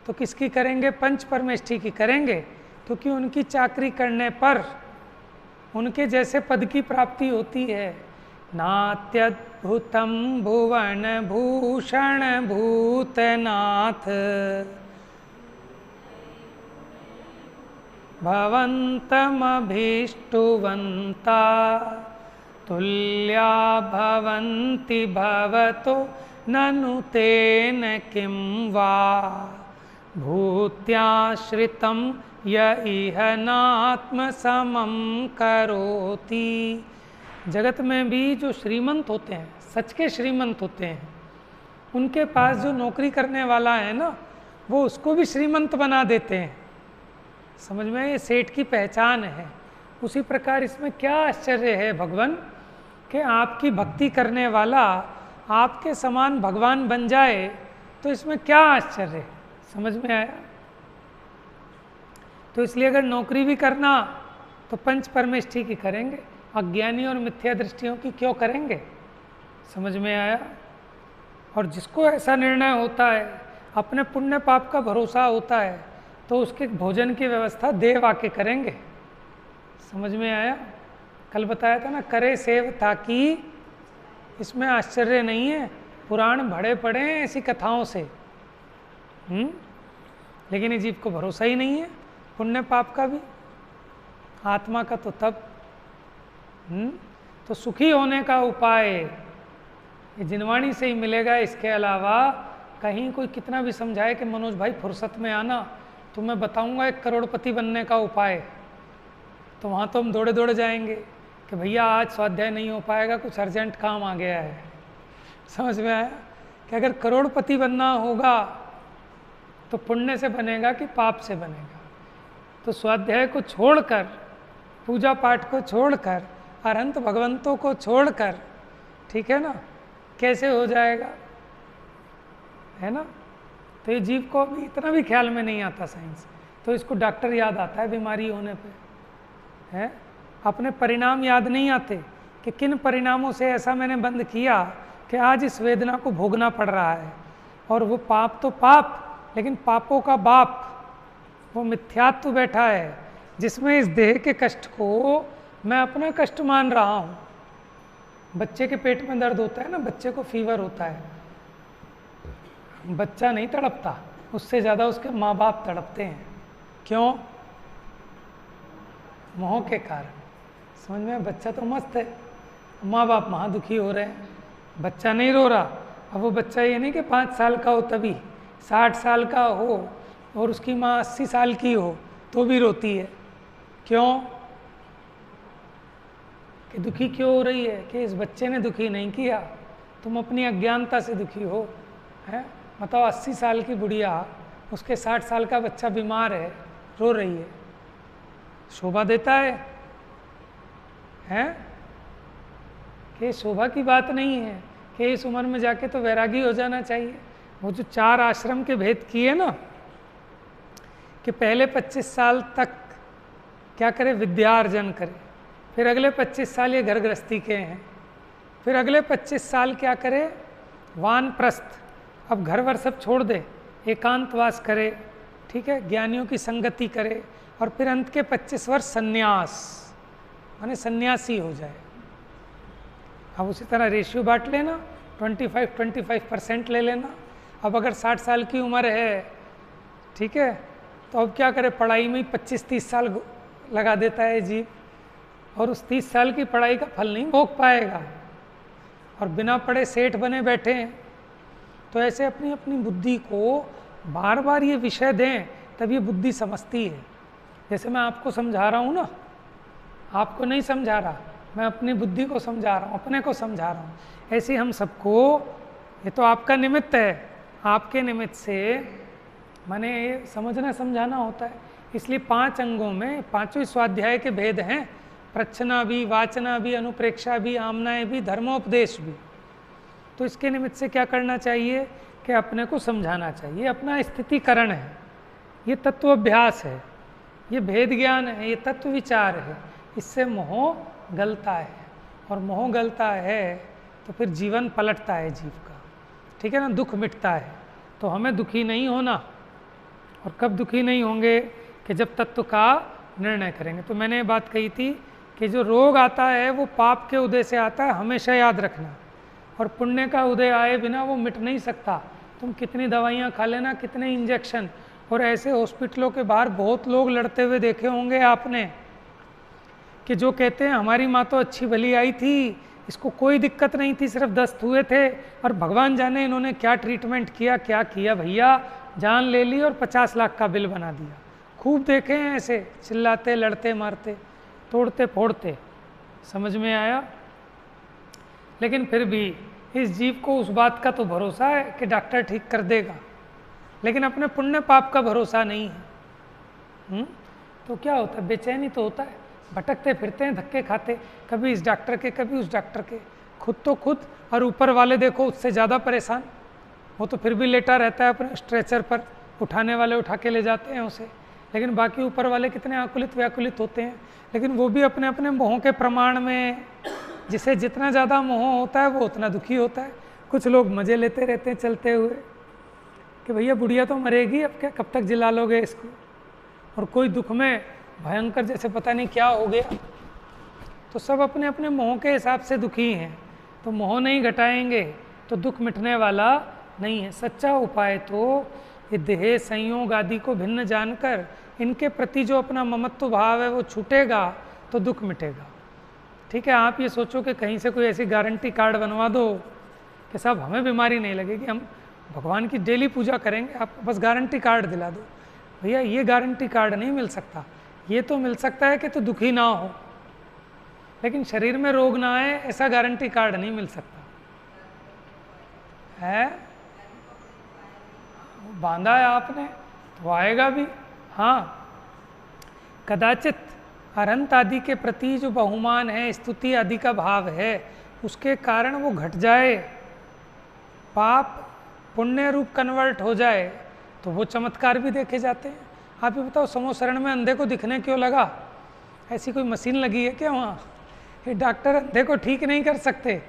A: तो किसकी करेंगे? पंच परमेष्ठी की करेंगे, क्योंकि उनकी चाकरी करने पर उनके जैसे पद की प्राप्ति होती है। नात्यद्भुतम भुवन भूषण भूतनाथ भवन्तमभीष्टुवन्ता तुल्या भवन्ति भवतो ननु तेन किं वा भूत्याश्रितं य इह नात्म समं करोति। जगत में भी जो श्रीमंत होते हैं, सच के श्रीमंत होते हैं, उनके पास जो नौकरी करने वाला है ना, वो उसको भी श्रीमंत बना देते हैं। समझ में? ये सेठ की पहचान है। उसी प्रकार इसमें क्या आश्चर्य है भगवान कि आपकी भक्ति करने वाला आपके समान भगवान बन जाए तो इसमें क्या आश्चर्य है? समझ में आया? तो इसलिए अगर नौकरी भी करना तो पंच परमेष्ठी की करेंगे, अज्ञानी और मिथ्या दृष्टियों की क्यों करेंगे? समझ में आया? और जिसको ऐसा निर्णय होता है, अपने पुण्य पाप का भरोसा होता है, तो उसके भोजन की व्यवस्था देव आके करेंगे। समझ में आया? कल बताया था ना, करे सेव ताकि, इसमें आश्चर्य नहीं है, पुराण भरे पड़े हैं ऐसी कथाओं से। लेकिन ये जीव को भरोसा ही नहीं है पुण्य पाप का भी, आत्मा का तो तब। तो सुखी होने का उपाय ये जिनवाणी से ही मिलेगा। इसके अलावा कहीं कोई कितना भी समझाए कि मनोज भाई फुर्सत में आना, तो मैं बताऊंगा 1 करोड़पति बनने का उपाय, तो वहाँ तो हम दौड़े दौड़े जाएंगे कि भैया आज स्वाध्याय नहीं हो पाएगा, कुछ अर्जेंट काम आ गया है। समझ में आया कि अगर करोड़पति बनना होगा तो पुण्य से बनेगा कि पाप से बनेगा? तो स्वाध्याय को छोड़कर, पूजा पाठ को छोड़कर, अनंत भगवंतों को छोड़कर, ठीक है ना, कैसे हो जाएगा? है ना? तो ये जीव को अभी इतना भी ख्याल में नहीं आता साइंस, तो इसको डॉक्टर याद आता है बीमारी होने पे, है? अपने परिणाम याद नहीं आते कि किन परिणामों से ऐसा मैंने बंद किया कि आज इस वेदना को भोगना पड़ रहा है। और वो पाप तो पाप, लेकिन पापों का बाप वो मिथ्यात्व बैठा है, जिसमें इस देह के कष्ट को मैं अपना कष्ट मान रहा हूँ। बच्चे के पेट में दर्द होता है ना, बच्चे को फीवर होता है, बच्चा नहीं तड़पता, उससे ज़्यादा उसके माँ बाप तड़पते हैं। क्यों? मोह के कारण। समझ में? बच्चा तो मस्त है, माँ बाप महा दुखी हो रहे हैं, बच्चा नहीं रो रहा। अब वो बच्चा ये नहीं कि 5 साल का हो तभी, 60 साल का हो और उसकी माँ 80 साल की हो तो भी रोती है। क्यों? कि दुखी क्यों हो रही है? कि इस बच्चे ने दुखी नहीं किया, तुम अपनी अज्ञानता से दुखी हो। है? बताओ, 80 साल की बुढ़िया, उसके 60 साल का बच्चा बीमार है, रो रही है, शोभा देता है? हैं? कि शोभा की बात नहीं है कि इस उम्र में जाके तो वैरागी हो जाना चाहिए। वो जो 4 आश्रम के भेद किए ना, कि पहले 25 साल तक क्या करे? विद्यार्जन करे, फिर अगले 25 साल ये घर गृहस्थी के हैं, फिर अगले 25 साल क्या करे? वानप्रस्थ, अब घर वर सब छोड़ दे, एकांतवास करे, ठीक है, ज्ञानियों की संगति करे, और फिर अंत के 25 वर्ष संन्यास, माने सन्यासी हो जाए। अब उसी तरह रेशियो बांट लेना, 25% ले लेना। अब अगर 60 साल की उम्र है, ठीक है, तो अब क्या करे? पढ़ाई में ही 25-30 साल लगा देता है जीव, और उस 30 साल की पढ़ाई का फल नहीं भोग पाएगा, और बिना पढ़े सेठ बने बैठे हैं। तो ऐसे अपनी अपनी बुद्धि को बार बार ये विषय दें, तब ये बुद्धि समझती है। जैसे मैं आपको समझा रहा हूँ ना, आपको नहीं समझा रहा, मैं अपनी बुद्धि को समझा रहा हूँ, अपने को समझा रहा हूँ। ऐसे हम सबको, ये तो आपका निमित्त है, आपके निमित्त से माने ये समझना समझाना होता है। इसलिए 5 अंगों में 5वें स्वाध्याय के भेद हैं, प्रच्छना भी, वाचना भी, अनुप्रेक्षा भी, आमनाएं भी, धर्मोपदेश भी। तो इसके निमित्त से क्या करना चाहिए कि अपने को समझाना चाहिए, अपना स्थितिकरण है, ये तत्वाभ्यास है, ये भेद ज्ञान है, ये तत्व विचार है। इससे मोह गलता है, और मोह गलता है तो फिर जीवन पलटता है जीव का, ठीक है ना, दुख मिटता है। तो हमें दुखी नहीं होना, और कब दुखी नहीं होंगे? कि जब तत्व का निर्णय करेंगे। तो मैंने ये बात कही थी कि जो रोग आता है वो पाप के उदय से आता है, हमेशा याद रखना, और पुण्य का उदय आए बिना वो मिट नहीं सकता। तुम कितनी दवाइयाँ खा लेना, कितने इंजेक्शन, और ऐसे हॉस्पिटलों के बाहर बहुत लोग लड़ते हुए देखे होंगे आपने, कि जो कहते हैं हमारी माँ तो अच्छी भली आई थी, इसको कोई दिक्कत नहीं थी, सिर्फ दस्त हुए थे, और भगवान जाने इन्होंने क्या ट्रीटमेंट किया, क्या किया भैया, जान ले ली और 50 लाख का बिल बना दिया। खूब देखे हैं ऐसे, चिल्लाते, लड़ते, मारते, तोड़ते फोड़ते। समझ में आया? लेकिन फिर भी इस जीव को उस बात का तो भरोसा है कि डॉक्टर ठीक कर देगा, लेकिन अपने पुण्य पाप का भरोसा नहीं है। तो क्या होता है? बेचैनी तो होता है, भटकते फिरते हैं, धक्के खाते, कभी इस डॉक्टर के, कभी उस डॉक्टर के, खुद तो खुद, और ऊपर वाले देखो उससे ज़्यादा परेशान। वो तो फिर भी लेटा रहता है अपने स्ट्रेचर पर, उठाने वाले उठा के ले जाते हैं उसे, लेकिन बाकी ऊपर वाले कितने आकुलित व्याकुलित होते हैं। लेकिन वो भी अपने अपने मोहों के प्रमाण में, जिसे जितना ज़्यादा मोह होता है वो उतना दुखी होता है। कुछ लोग मज़े लेते रहते हैं चलते हुए कि भैया बुढ़िया तो मरेगी, अब क्या कब तक जिला लोगे इसको, और कोई दुख में भयंकर जैसे पता नहीं क्या हो गया। तो सब अपने अपने मोह के हिसाब से दुखी हैं। तो मोह नहीं घटाएंगे तो दुख मिटने वाला नहीं है। सच्चा उपाय तो ये देह संयोग आदि को भिन्न जानकर इनके प्रति जो अपना ममत्व भाव है वो छूटेगा तो दुख मिटेगा। ठीक है, आप ये सोचो कि कहीं से कोई ऐसी गारंटी कार्ड बनवा दो कि साहब हमें बीमारी नहीं लगेगी, हम भगवान की डेली पूजा करेंगे, आप बस गारंटी कार्ड दिला दो। भैया ये गारंटी कार्ड नहीं मिल सकता। ये तो मिल सकता है कि तो दुखी ना हो, लेकिन शरीर में रोग ना आए ऐसा गारंटी कार्ड नहीं मिल सकता है। बांधा है आपने तो आएगा भी। हाँ, कदाचित अनंत आदि के प्रति जो बहुमान है, स्तुति आदि का भाव है, उसके कारण वो घट जाए, पाप पुण्य रूप कन्वर्ट हो जाए, तो वो चमत्कार भी देखे जाते हैं। आप ये बताओ, समूह शरण में अंधे को दिखने क्यों लगा? ऐसी कोई मशीन लगी है क्या वहाँ? ये डॉक्टर अंधे को ठीक नहीं कर सकते,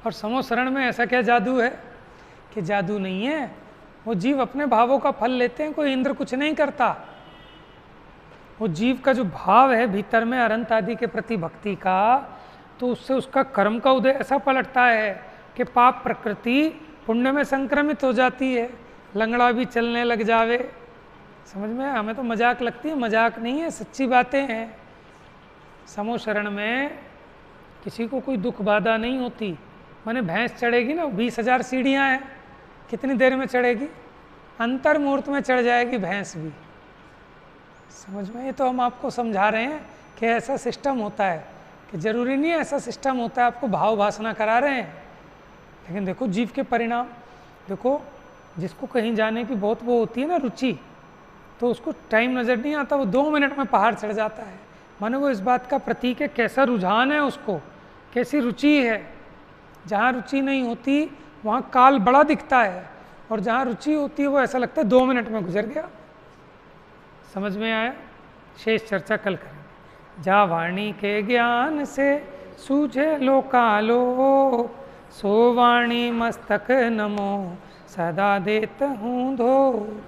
A: और समूह शरण में ऐसा क्या जादू है? कि जादू नहीं है, वो जीव अपने भावों का फल लेते हैं, कोई इंद्र कुछ नहीं करता। वो जीव का जो भाव है भीतर में अनंत आदि के प्रति भक्ति का, तो उससे उसका कर्म का उदय ऐसा पलटता है कि पाप प्रकृति पुण्य में संक्रमित हो जाती है, लंगड़ा भी चलने लग जावे। समझ में? हमें तो मजाक लगती है, मजाक नहीं है, सच्ची बातें हैं। समूह शरण में किसी को कोई दुख बाधा नहीं होती। माने भैंस चढ़ेगी ना, 20,000 सीढ़ियाँ हैं, कितनी देर में चढ़ेगी? अंतर मुहूर्त में चढ़ जाएगी भैंस भी। समझ में? ये तो हम आपको समझा रहे हैं कि ऐसा सिस्टम होता है, कि जरूरी नहीं है ऐसा सिस्टम होता है, आपको भाव भाषणा करा रहे हैं। लेकिन देखो जीव के परिणाम देखो, जिसको कहीं जाने की बहुत वो होती है ना रुचि, तो उसको टाइम नज़र नहीं आता, वो 2 मिनट में पहाड़ चढ़ जाता है। माने वो इस बात का प्रतीक है कैसा रुझान है उसको, कैसी रुचि है। जहाँ रुचि नहीं होती वहाँ काल बड़ा दिखता है, और जहाँ रुचि होती है वो ऐसा लगता है 2 मिनट में गुजर गया। समझ में आया? शेष चर्चा कल करेंगे। जा वाणी के ज्ञान से सूझे लोकालो, सो वाणी मस्तक नमो सदा देत हूँ धो।